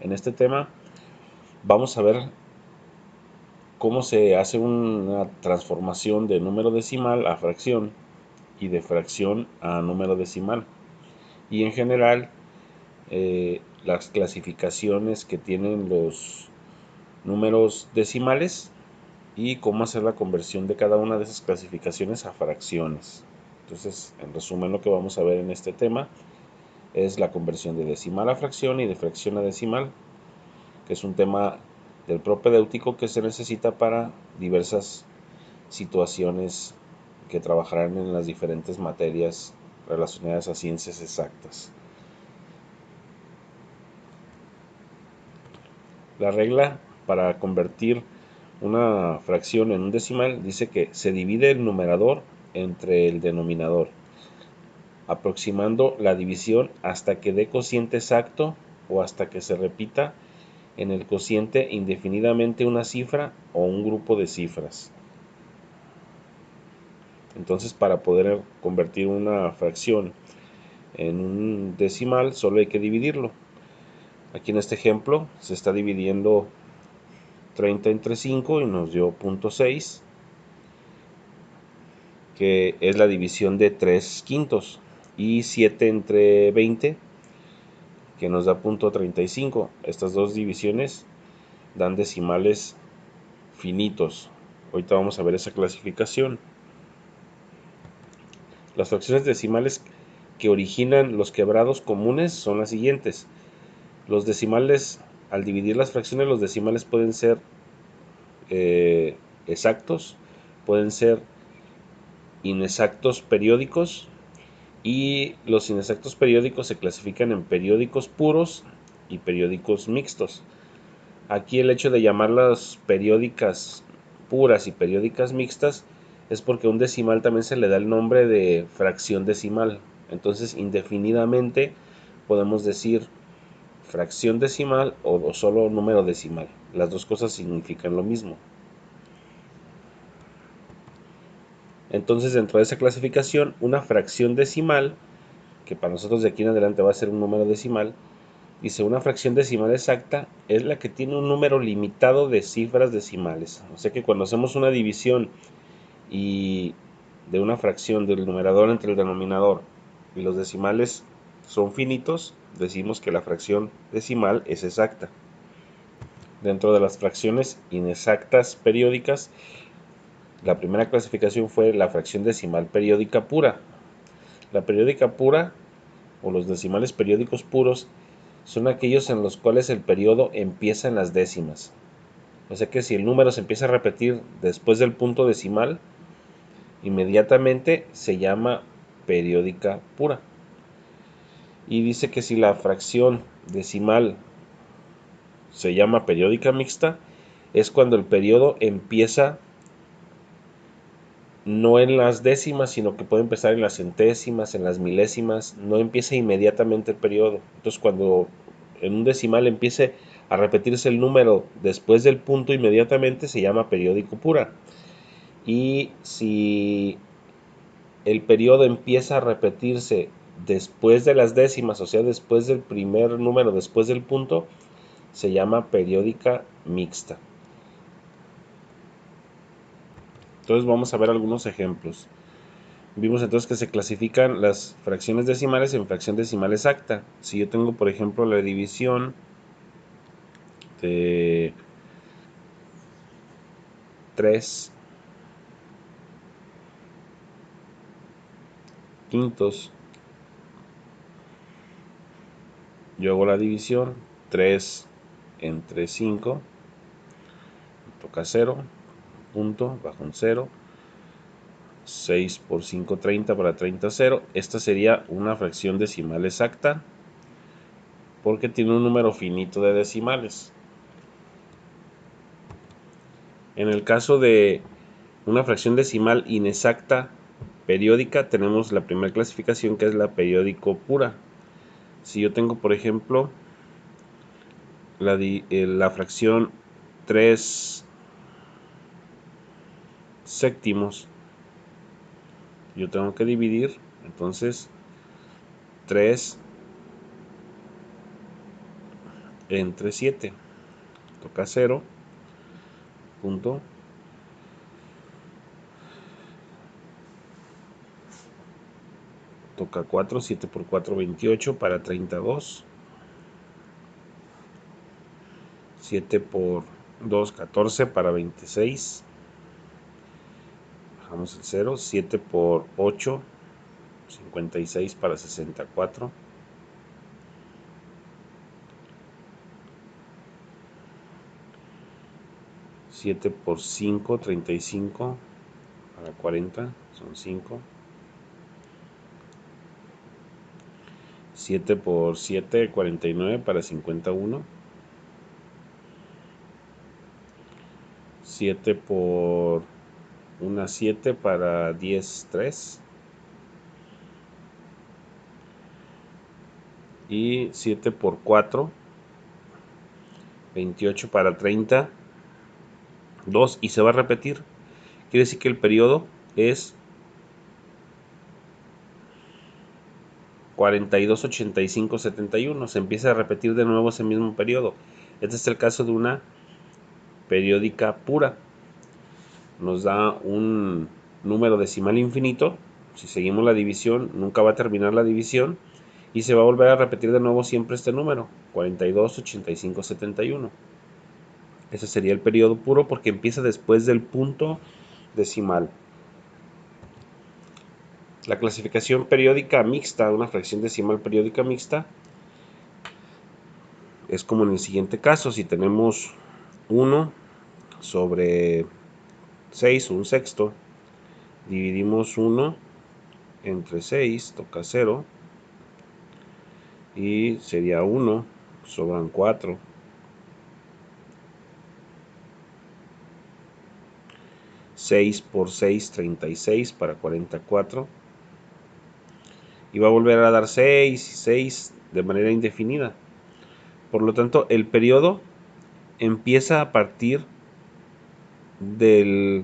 En este tema vamos a ver cómo se hace una transformación de número decimal a fracción y de fracción a número decimal. Y en general, las clasificaciones que tienen los números decimales y cómo hacer la conversión de cada una de esas clasificaciones a fracciones. Entonces, en resumen, lo que vamos a ver en este tema es la conversión de decimal a fracción y de fracción a decimal, que es un tema del propedéutico que se necesita para diversas situaciones que trabajarán en las diferentes materias relacionadas a ciencias exactas. La regla para convertir una fracción en un decimal dice que se divide el numerador entre el denominador, aproximando la división hasta que dé cociente exacto o hasta que se repita en el cociente indefinidamente una cifra o un grupo de cifras. Entonces, para poder convertir una fracción en un decimal, solo hay que dividirlo. Aquí en este ejemplo se está dividiendo 30 entre 5 y nos dio 0.6, que es la división de 3 quintos, y 7 entre 20, que nos da 0.35. Estas dos divisiones dan decimales finitos. Ahorita vamos a ver esa clasificación. Las fracciones decimales que originan los quebrados comunes son las siguientes. Los decimales, al dividir las fracciones, los decimales pueden ser exactos, pueden ser inexactos periódicos, y los inexactos periódicos se clasifican en periódicos puros y periódicos mixtos. Aquí el hecho de llamarlas periódicas puras y periódicas mixtas es porque a un decimal también se le da el nombre de fracción decimal. Entonces, indefinidamente podemos decir fracción decimal o solo número decimal. Las dos cosas significan lo mismo. Entonces, dentro de esa clasificación, una fracción decimal, que para nosotros de aquí en adelante va a ser un número decimal, dice una fracción decimal exacta es la que tiene un número limitado de cifras decimales. O sea que cuando hacemos una división y de una fracción del numerador entre el denominador y los decimales son finitos, decimos que la fracción decimal es exacta. Dentro de las fracciones inexactas periódicas, la primera clasificación fue la fracción decimal periódica pura. La periódica pura o los decimales periódicos puros son aquellos en los cuales el periodo empieza en las décimas. O sea que si el número se empieza a repetir después del punto decimal, inmediatamente se llama periódica pura. Y dice que si la fracción decimal se llama periódica mixta, es cuando el periodo empieza no en las décimas, sino que puede empezar en las centésimas, en las milésimas, no empieza inmediatamente el periodo. Entonces, cuando en un decimal empiece a repetirse el número después del punto inmediatamente, se llama periódico pura. Y si el periodo empieza a repetirse después de las décimas, o sea, después del primer número, después del punto, se llama periódica mixta. Entonces vamos a ver algunos ejemplos. Vimos entonces que se clasifican las fracciones decimales en fracción decimal exacta. Si yo tengo, por ejemplo, la división de 3 quintos, yo hago la división 3 entre 5, toca 0, punto, bajo un 0, 6 por 5, 30 para 30, 0. Esta sería una fracción decimal exacta porque tiene un número finito de decimales. En el caso de una fracción decimal inexacta periódica, tenemos la primera clasificación, que es la periódico pura. Si yo tengo, por ejemplo, la fracción 3 séptimos, yo tengo que dividir, entonces 3 entre 7. Toca 0. Punto. Toca 4. 7 por 4, 28 para 32. 7 por 2, 14 para 26. Bajamos el 0. 7 por 8, 56 para 64. 7 por 5, 35 para 40, son 5. 7 por 7, 49 para 51. 7 por 1, 7 para 10, 3. Y 7 por 4, 28 para 30, 2. Y se va a repetir. Quiere decir que el periodo es 42, 85, 71. Se empieza a repetir de nuevo ese mismo periodo. Este es el caso de una periódica pura. Nos da un número decimal infinito. Si seguimos la división, nunca va a terminar la división. Y se va a volver a repetir de nuevo siempre este número, 42, 85, 71. Ese sería el periodo puro porque empieza después del punto decimal. La clasificación periódica mixta, una fracción decimal periódica mixta, es como en el siguiente caso. Si tenemos 1 sobre 6, un sexto, dividimos 1 entre 6, toca 0, y sería 1, sobran 4. 6 por 6, 36 para 44. Y va a volver a dar 6 y 6 de manera indefinida. Por lo tanto, el periodo empieza a partir de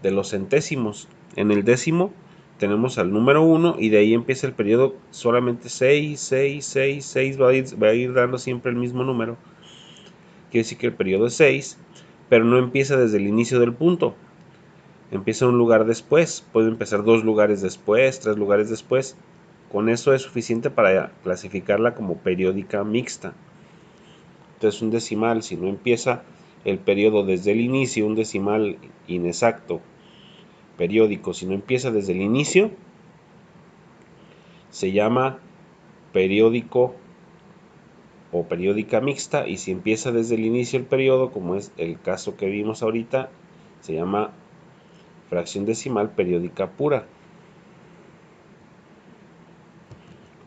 los centésimos. En el décimo tenemos al número 1 y de ahí empieza el periodo solamente 6, 6, 6, 6. Va a ir dando siempre el mismo número. Quiere decir que el periodo es 6, pero no empieza desde el inicio del punto. Empieza un lugar después. Puede empezar 2 lugares después, 3 lugares después. Con eso es suficiente para clasificarla como periódica mixta. Entonces, un decimal, si no empieza el periodo desde el inicio, un decimal inexacto periódico, si no empieza desde el inicio, se llama periódico o periódica mixta. Y si empieza desde el inicio el periodo, como es el caso que vimos ahorita, se llama fracción decimal periódica pura.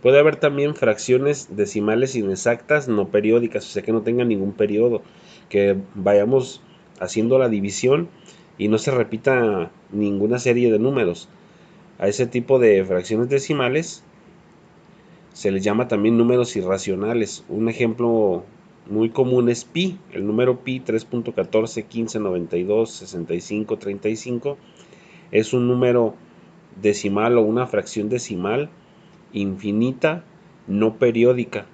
Puede haber también fracciones decimales inexactas no periódicas, o sea que no tengan ningún periodo, que vayamos haciendo la división y no se repita ninguna serie de números. A ese tipo de fracciones decimales se les llama también números irracionales. Un ejemplo muy común es pi. El número pi 3.14, 15, 92, 65, 35 es un número decimal o una fracción decimal infinita, no periódica.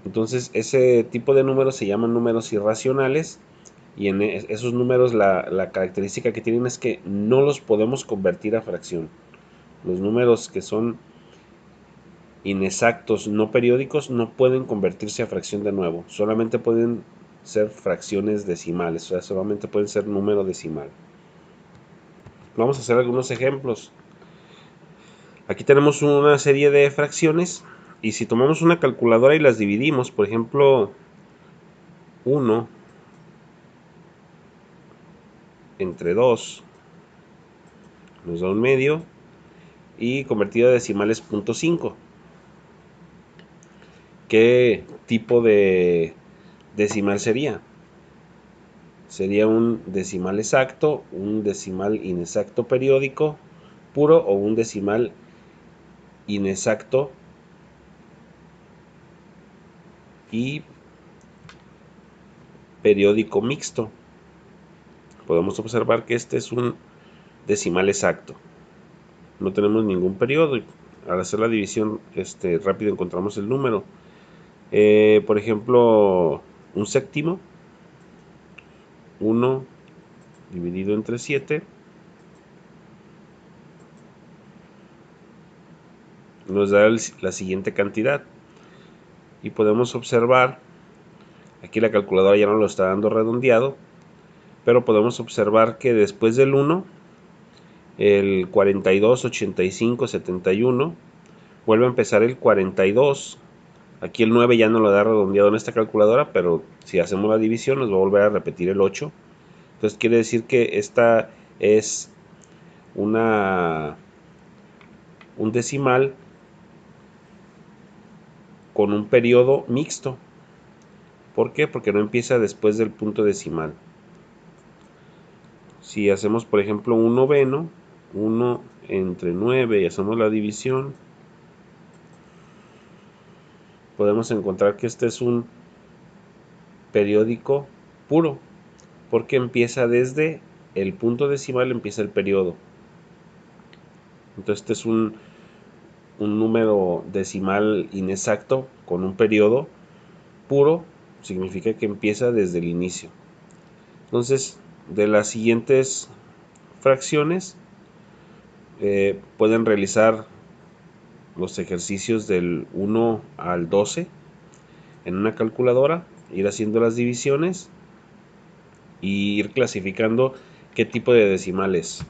Entonces ese tipo de números se llaman números irracionales, y en esos números la característica que tienen es que no los podemos convertir a fracción. Los números que son inexactos, no periódicos, no pueden convertirse a fracción de nuevo. Solamente pueden ser fracciones decimales, o sea, solamente pueden ser número decimal. Vamos a hacer algunos ejemplos. Aquí tenemos una serie de fracciones y si tomamos una calculadora y las dividimos, por ejemplo, 1 entre 2 nos da un medio y convertido a decimales 0.5. ¿Qué tipo de decimal sería? Sería un decimal exacto, un decimal inexacto periódico puro o un decimal inexacto y periódico mixto. Podemos observar que este es un decimal exacto. No tenemos ningún periodo. Al hacer la división rápido encontramos el número. Por ejemplo, un séptimo, 1 dividido entre 7, nos da la siguiente cantidad. Y podemos observar, aquí la calculadora ya no lo está dando redondeado, pero podemos observar que después del 1, el 42, 85, 71, vuelve a empezar el 42. Aquí el 9 ya no lo da redondeado en esta calculadora, pero si hacemos la división nos va a volver a repetir el 8. Entonces quiere decir que esta es un decimal con un periodo mixto. ¿Por qué? Porque no empieza después del punto decimal. Si hacemos, por ejemplo, un noveno, 1 entre 9 y hacemos la división, podemos encontrar que este es un periódico puro, porque empieza desde el punto decimal, empieza el periodo. Entonces este es un número decimal inexacto con un periodo puro, significa que empieza desde el inicio. Entonces, de las siguientes fracciones, pueden realizar los ejercicios del 1 al 12 en una calculadora, ir haciendo las divisiones y ir clasificando qué tipo de decimales